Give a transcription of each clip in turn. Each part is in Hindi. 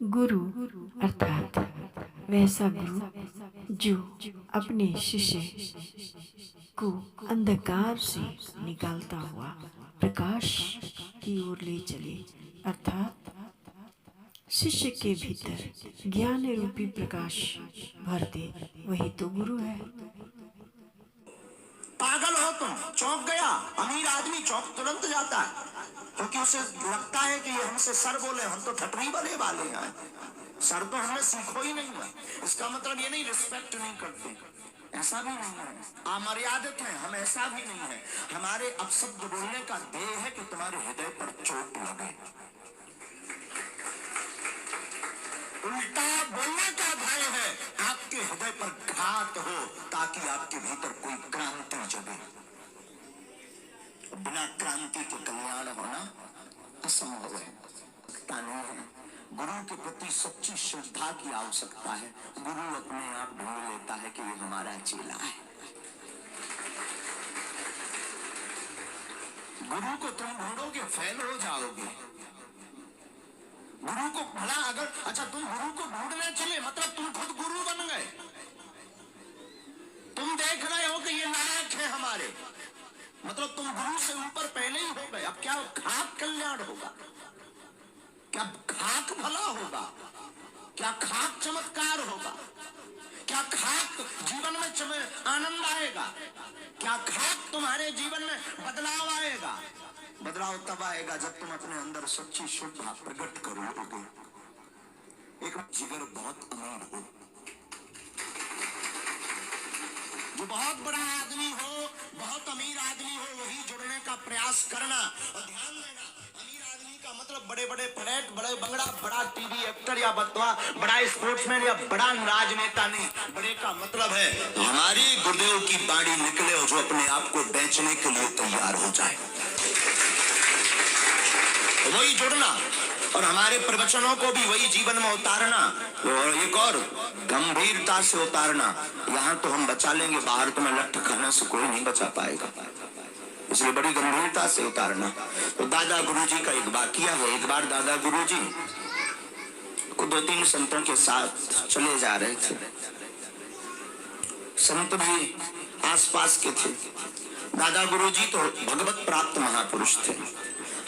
गुरु अर्थात वैसा गुरु जो अपने शिष्य को अंधकार से निकालता हुआ प्रकाश की ओर ले चले, अर्थात शिष्य के भीतर ज्ञान रूपी प्रकाश भर दे, वही तो गुरु है। पागल हो तुम, चौंक गया। अमीर आदमी चौंक तुरंत जाता है क्योंकि उसे लगता है कि ये हमसे सर बोले, हम तो ठटरी बने वाले हैं, सर तो हमने सीखो ही नहीं है। इसका मतलब ये नहीं रिस्पेक्ट नहीं करते, ऐसा भी नहीं है, अमर्यादित है, हम ऐसा भी नहीं है। हमारे अपशब्द बोलने का ध्येय है कि तुम्हारे हृदय पर चोट लगे, उल्टा बोलने का भय है आपके हृदय पर घात हो, ताकि आपके भीतर कोई क्रांति जगे। बिना क्रांति के कल्याण होना असंभव है, नहीं है। गुरु के प्रति सच्ची श्रद्धा की आवश्यकता है। गुरु अपने आप ढूंढ लेता है कि ये हमारा चेला है। गुरु को तुम ढूंढोगे फेल हो जाओगे। गुरु को भला अगर अच्छा तुम गुरु को ढूंढने चले मतलब तुम खुद गुरु बन गए। तुम देख रहे हो कि ये नायक है हमारे, मतलब तुम गुरु से ऊपर पहले ही हो गए। अब क्या खाक कल्याण होगा, क्या खाक भला होगा, क्या खाक चमत्कार होगा, क्या खाक जीवन में आनंद आएगा, क्या खाक तुम्हारे जीवन में बदलाव आएगा। बदलाव तब आएगा जब तुम अपने अंदर सच्ची शुद्ध प्रकट करोगे। एक जिगर बहुत अमीर हो, जो बहुत बड़ा आदमी हो, बहुत अमीर आदमी हो, वही जुड़ने का प्रयास करना। और ध्यान देना, अमीर आदमी का मतलब बड़े बड़े फ्लैट, बड़े बंगला, बड़ा टीवी एक्टर या बड़ा स्पोर्ट्समैन या बड़ा राजनेता नहीं। बड़े का मतलब है हमारी गुरुदेव की बाणी निकले और जो अपने आप को बेचने के लिए तैयार हो जाए, वही जुड़ना। और हमारे प्रवचनों को भी वही जीवन में उतारना, और एक और गंभीरता से उतारना। यहाँ तो हम बचा लेंगे, बाहर तो मैं लट्ठ खाने से कोई नहीं बचा पाएगा, इसलिए बड़ी गंभीरता से उतारना। तो दादा गुरुजी का एक वाकया है। एक बार दादा गुरुजी को 2-3 संतों के साथ चले जा रहे थे। संत भी आसपास के थे। दादा गुरुजी तो भगवत प्राप्त महापुरुष थे।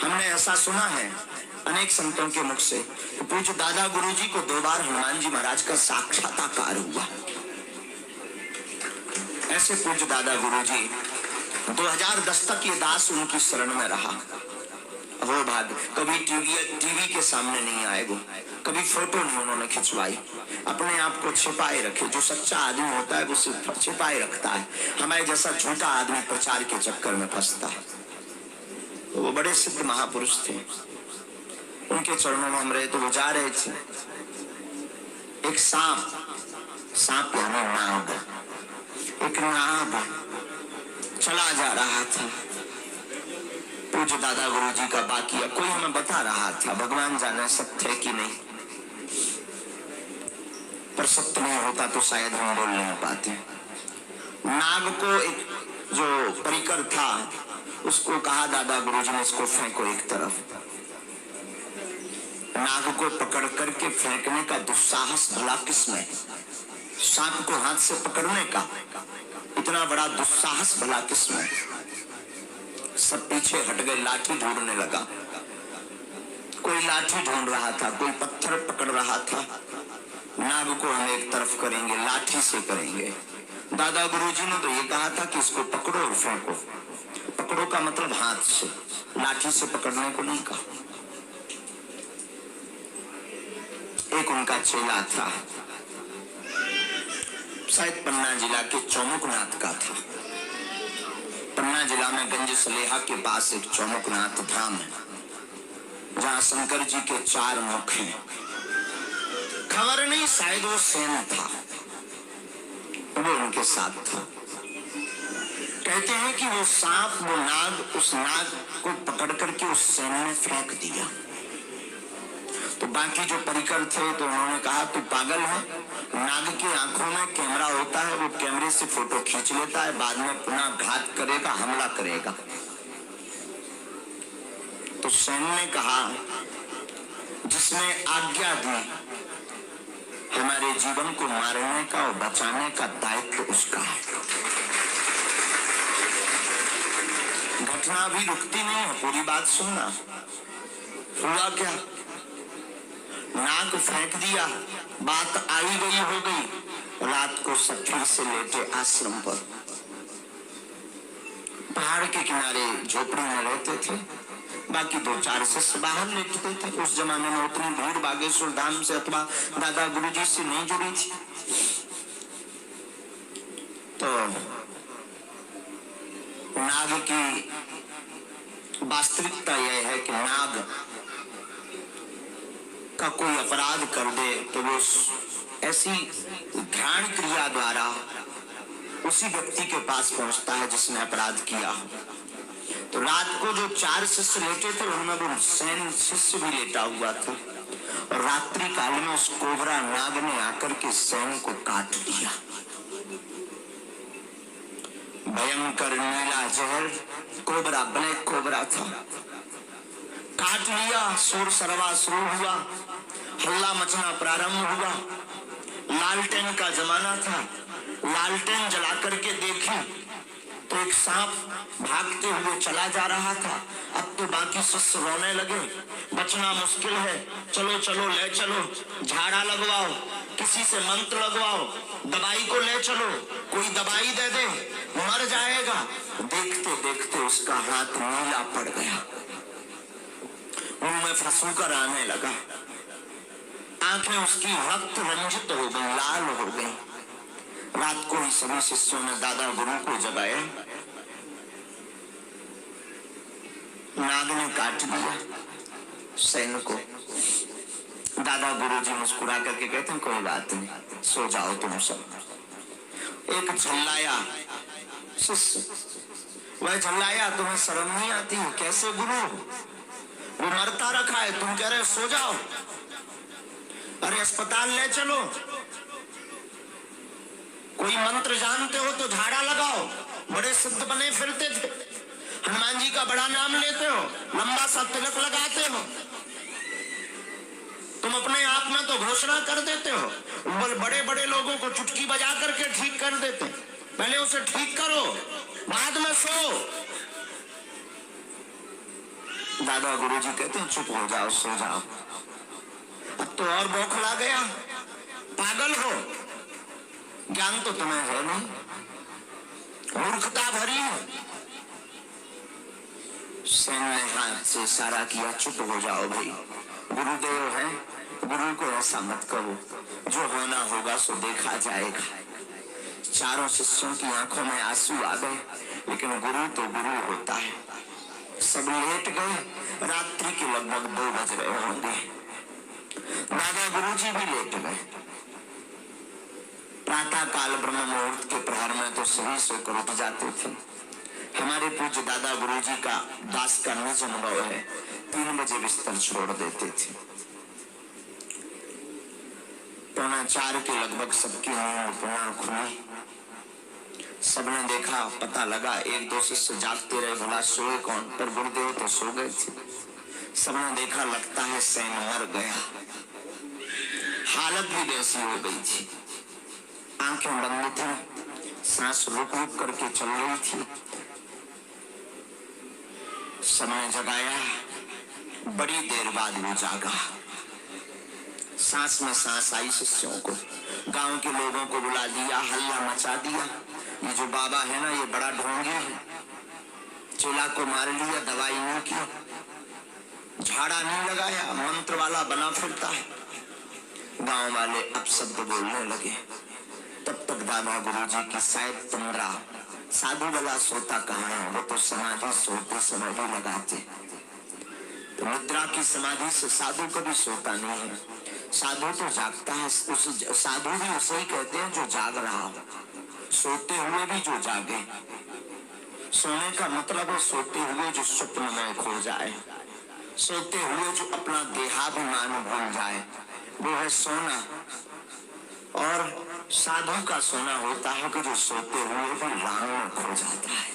हमने ऐसा सुना है अनेक संतों के मुख से, पूज्य दादा गुरुजी को 2 बार हनुमान जी महाराज का साक्षात्कार हुआ। ऐसे पूज्य दादा गुरुजी 2010 तक ये दास उनकी शरण में रहा। वो भाग कभी टीवी के सामने नहीं आए, वो कभी फोटो नहीं उन्होंने खिंचवाई, अपने आप को छिपाए रखे। जो सच्चा आदमी होता है वो सिर्फ छिपाए रखता है, हमारे जैसा झूठा आदमी प्रचार के चक्कर में फंसता है। वो बड़े सिद्ध महापुरुष थे, उनके चरणों में हम रहे तो वो जा रहे थे। एक सांप यानी नाग, एक नाग चला जा रहा था। पूज्य दादा गुरुजी का वाकया कोई हमें बता रहा था, भगवान जाने सत्य है कि नहीं, पर सत्य नहीं होता तो शायद हम बोल नहीं पाते। नाग को एक जो परिकर था उसको कहा दादा गुरुजी ने इसको फेंको एक तरफ। नाग को पकड़ करके फेंकने का दुस्साहस भला किसमें, सांप को हाथ से पकड़ने का इतना बड़ा दुस्साहस भला किसमें। सब पीछे हट गए, लाठी ढूंढने लगा। कोई लाठी ढूंढ रहा था, कोई पत्थर पकड़ रहा था। नाग को हम एक तरफ करेंगे, लाठी से करेंगे। दादा गुरुजी ने तो ये कहा था कि इसको पकड़ो और फेंको। पकड़ो का मतलब हाथ से, लाठी से पकड़ने को नहीं कहा। एक उनका चेला था, शायद पन्ना जिला के चौमुखनाथ का था। पन्ना जिला में गंज सलेहा के पास एक चौमुखनाथ धाम है, जहाँ शंकर जी के 4 मुख हैं। खबर नहीं, शायद वो सेन था, वो उनके साथ था। कहते हैं कि वो सांप, वो नाग, उस नाग को पकड़ करके उस सेन में फेंक दिया। तो बाकी जो परिकर थे तो उन्होंने कहा तू पागल है, नाग की आंखों में कैमरा होता है, वो कैमरे से फोटो खींच लेता है, बाद में पुनः घात करेगा, हमला करेगा। तो सेन ने कहा जिसने आज्ञा दी, हमारे जीवन को मारने का और बचाने का दायित्व उसका है। घटना भी रुकती नहीं है, पूरी बात सुनना। हुआ क्या, नाग फेंक दिया, बात आई गई हो गई। रात को सब फिर से लेटे आश्रम पर, पहाड़ के किनारे झोपड़ी में रहते थे। बाकी 2-4 शिष्य बाहर लेटते थे। उस जमाने में उतनी भीड़ बागेश्वर धाम से अथवा दादा गुरुजी से नहीं जुड़ी थी। तो नाग की वास्तविकता यह है कि नाग का कोई अपराध कर दे तो वो ऐसी घ्राण क्रिया द्वारा उसी व्यक्ति के पास पहुंचता है जिसने अपराध किया। तो रात को जो 4 शिष्य लेटे थे उनमें वो सैन शिष्य भी लेटा हुआ था। और रात्रि काल में उस कोबरा नाग ने आकर के सैन को काट दिया। भयंकर नीला जहर कोबरा, ब्लैक कोबरा था, काट लिया। शोर शराबा शुरू हुआ, हल्ला मचना प्रारंभ हुआ। लालटेन का जमाना था, लालटेन जला करके देखी तो एक सांप भागते हुए चला जा रहा था। अब तो बाकी शिष्य रोने लगे, बचना मुश्किल है, चलो चलो ले चलो, झाड़ा लगवाओ, किसी से मंत्र लगवाओ, दवाई को ले चलो, कोई दवाई दे दे, मर जाएगा। देखते देखते उसका हाथ नीला पड़ गया, मुंह में फंसूकर आने लगा, आंखें उसकी रक्त रंजित हो गई, लाल हो गई। रात को ही सभी शिष्यों ने दादा गुरु को जगाया। नाग ने काट दिया सैन को। दादा गुरुजी मुस्कुरा करके कहते हैं कोई बात नहीं, सो जाओ तुम सब। एक झल्लाया शिष्य, वह झल्लाया, तुम्हें शर्म नहीं आती है? कैसे गुरु, वो मरता रखा है, तुम कह रहे सो जाओ? अरे अस्पताल ले चलो, कोई मंत्र जानते हो तो झाड़ा लगाओ। बड़े सिद्ध बने फिरते थे, हनुमान जी का बड़ा नाम लेते हो, लंबा सा तिलक लगाते हो, तुम अपने आप में तो घोषणा कर देते हो, बड़े बड़े लोगों को चुटकी बजा करके ठीक कर देते। पहले उसे ठीक करो, बाद में सो। दादा गुरुजी कहते हैं चुप हो जाओ, सो जाओ। अब तो और बौखला गया, पागल हो, ज्ञान तो तुम्हें है नहीं, मूर्खता भरी है। सैन ने हाथ से इशारा किया, चुप हो जाओ भाई, गुरुदेव है, गुरु को ऐसा मत करो, जो होना होगा सो देखा जाएगा। चारों शिष्यों की आंखों में आंसू आ गए, लेकिन गुरु तो गुरु होता है। सब लेट गए, रात्रि के लगभग 2 बज रहे होंगे। दादा गुरुजी भी लेट गए। प्रातः काल ब्रह्म मुहूर्त के प्रहर में तो सभी सोकर उठ जाते थे। हमारे पूज्य दादा गुरुजी का दास का निज अनुभव है, 3 बजे बिस्तर छोड़ देते थे। 3:45 के लगभग सबकी नींद पुनः खुली। सबने देखा, पता लगा, 1-2 शिष्य जागते रहे, भला सोए कौन, पर गुरुदेव तो सो गए थे। सबने देखा, लगता है सैन मर गया। हालत भी वैसी हो गई थी, आंखें बंद थी, सांस रुक रुक करके चल रही थी। समय जगाया, बड़ी देर बाद वो जागा। सांस में सांस आई शिष्यों को, गांव के लोगों को बुला दिया, हल्ला मचा दिया। ये जो बाबा है ना, ये बड़ा ढोंगी है, चेला को मार लिया, दवाई नहीं की, झाड़ा नहीं लगाया, मंत्र वाला बना फिरता है। गांव वाले अपशब्द बोलने लगे। तब तक दादा गुरुजी की शायद तंद्रा, साधु वाला सोता कहाँ है, वो तो समाधि सोते समय भी लगाते। तो मुद्रा की समाधि से साधु कभी सोता नहीं है, साधु तो जागता है। उस साधु भी उसे ही कहते हैं जो जाग रहा हो, सोते हुए भी जो जागे। सोने का मतलब है सोते हुए जो स्वप्न में खो जाए, सोते हुए जो अपना देहाभिमान भूल जाए, वो है सोना। और साधु का सोना होता है कि जो सोते हुए भी राम में खो जाता है।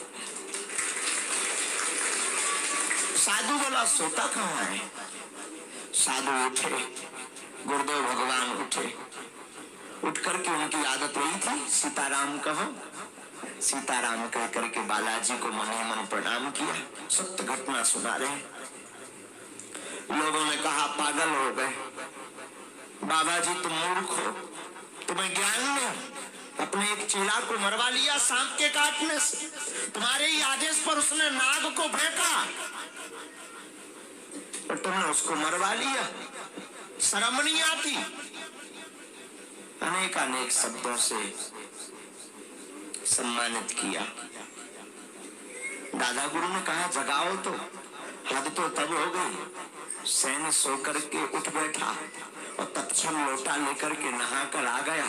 साधु वाला सोता कहाँ है? साधु उठे, गुरुदेव भगवान उठे, उठ करके उनकी आदत वही थी, सीताराम कहो। सीताराम कह करके बालाजी को मन ही मन प्रणाम किया। सत्य घटना सुना रहे। लोगों ने कहा पागल हो गए, बाबा जी तुम मूर्ख हो, तुम्हें ज्ञान नहीं। अपने एक चेला को मरवा लिया सांप के काटने से, तुम्हारे ही आदेश पर उसने नाग को फेंका और तुमने उसको मरवा लिया, शर्म नहीं आती। अनेक अनेक शब्दों से सम्मानित किया। दादा गुरु ने कहा जगाओ तो, हद तो तब हो गई। सैन सो करके उठ बैठा और तत्क्षण लोटा लेकर के नहा कर आ गया।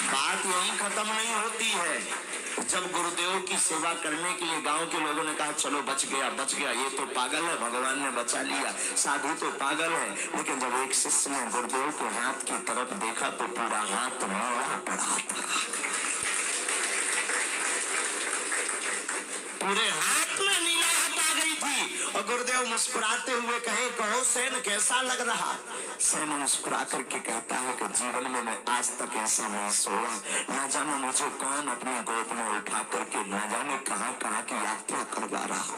बात यहीं खत्म नहीं होती है। जब गुरुदेव की सेवा करने के लिए गांव के लोगों ने कहा चलो बच गया बच गया, ये तो पागल है, भगवान ने बचा लिया, साधु तो पागल है। लेकिन जब एक शिष्य ने गुरुदेव के हाथ की तरफ देखा तो पूरा हाथ मोड़ा पड़ा था, पूरे हाथ में नीलाहट आ गई थी। और गुरुदेव मुस्कुराते हुए कहे कहो सैन कैसा लग रहा। सैन मुस्कुरा करके कहता है कि जीवन में मैं आज तक ऐसा नहीं सोया, ना जाने मुझे कौन अपनी गोद में उठा करके ना जाने कहां कहां की यात्रा करवा रहा।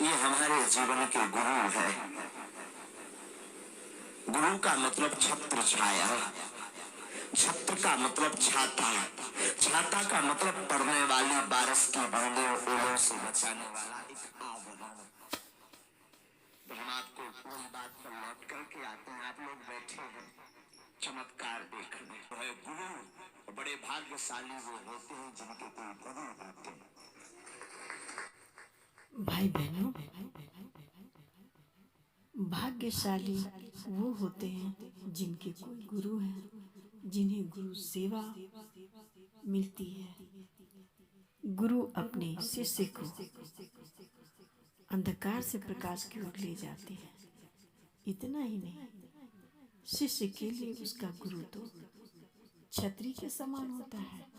ये हमारे जीवन के गुरु है। गुरु का मतलब छत्र छाया, छत्र का मतलब छाता, छाता का मतलब पड़ने वाली बारिश की बूंदों ओलों से बचाने वाला एक आवरण। तो हम आपको पूरी बात पर लौट करके आते हैं। आप लोग बैठे हैं चमत्कार देखने। है गुरु बड़े भाग्यशाली वो होते हैं जिनके कोई गुरु होते हैं। भाई बहनों, भाग्यशाली वो होते हैं जिनके कोई गुरु है, जिन्हें गुरु सेवा मिलती है। गुरु अपने शिष्य को अंधकार से प्रकाश की ओर ले जाते हैं। इतना ही नहीं, शिष्य के लिए उसका गुरु तो छतरी के समान होता है।